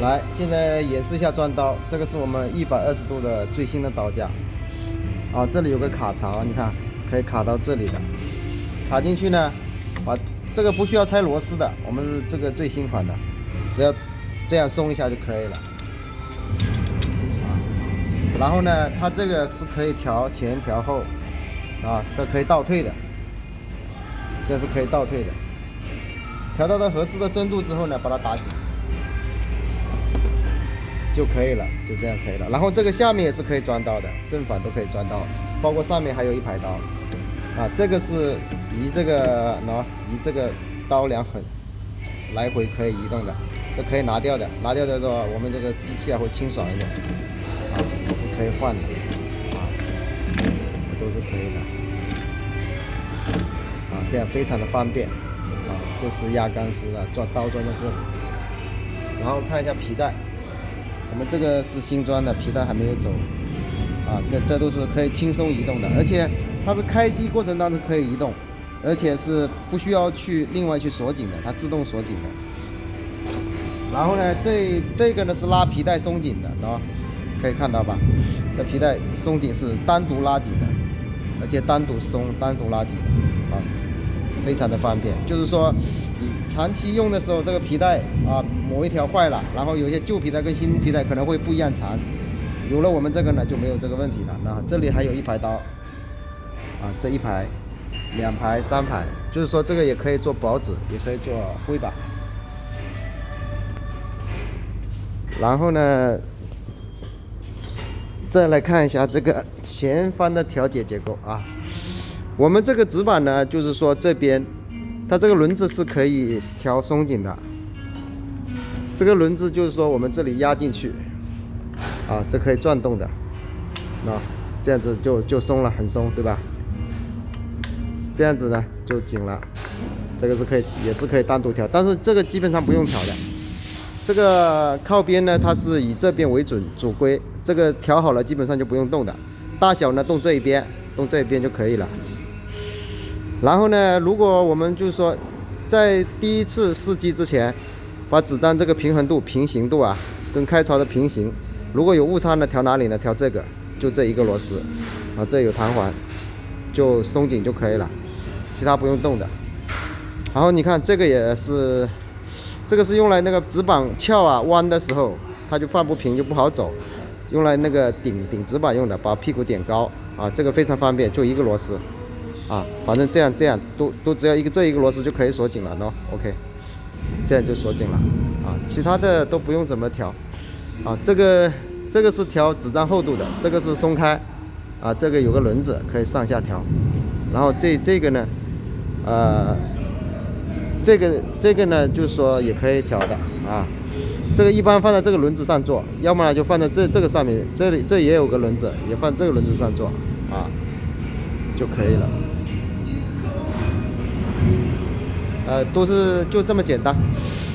来，现在演示一下钻刀，这个是我们120度的最新的刀架。啊，这里有个卡槽，你看可以卡到这里的，卡进去呢，把这个不需要拆螺丝的，我们这个最新款的，只要这样松一下就可以了。啊，然后呢，它这个是可以调前调后，啊，这可以倒退的，这是可以倒退的。调到它合适的深度之后呢，把它打紧。就可以了，就这样可以了。然后这个下面也是可以钻刀的，正反都可以钻刀，包括上面还有一排刀。啊，这个是移这个刀梁很来回可以移动的，这可以拿掉的。拿掉的时候，我们这个机器会清爽一点。啊，也是可以换的。啊，这都是可以的。啊，这样非常的方便。啊，这是压钢丝的，刀钻在这里。然后看一下皮带。我们这个是新装的，皮带还没有走，啊，这都是可以轻松移动的，而且它是开机过程当中可以移动，而且是不需要去另外去锁紧的，它自动锁紧的。然后呢，这个呢是拉皮带松紧的，啊，可以看到吧？这皮带松紧是单独拉紧的，而且单独松、单独拉紧的，啊，非常的方便。就是说，你长期用的时候，这个皮带啊。某一条坏了，然后有些旧皮带跟新皮带可能会不一样长，有了我们这个呢就没有这个问题了。那这里还有一排刀，啊，这一排、2排、3排，就是说这个也可以做薄纸，也可以做挥把。然后呢，再来看一下这个前方的调节结构啊，我们这个纸板呢，就是说这边它这个轮子是可以调松紧的。这个轮子就是说我们这里压进去，啊，这可以转动的，啊，这样子就松了，很松，对吧？这样子呢就紧了，这个是可以，也是可以单独调，但是这个基本上不用调的。这个靠边呢，它是以这边为主规，这个调好了基本上就不用动的，大小呢动这一边就可以了。然后呢，如果我们就是说在第一次试机之前，把纸张这个平衡度、平行度啊，跟开槽的平行，如果有误差呢，调哪里呢？调这个，就这一个螺丝，啊，这有弹簧，就松紧就可以了，其他不用动的。然后你看这个也是，这个是用来那个纸板翘啊弯的时候，它就放不平，就不好走，用来那个顶纸板用的，把屁股点高啊，这个非常方便，就一个螺丝，啊，反正这样都只要这一个螺丝就可以锁紧了喏 ，OK。这样就锁紧了啊，其他的都不用怎么调啊。这个是调纸张厚度的，这个是松开啊，这个有个轮子可以上下调。然后这个呢，这个呢就是说也可以调的啊。这个一般放在这个轮子上做，要么就放在这个上面，这也有个轮子，也放这个轮子上做啊，就可以了。都是就这么简单。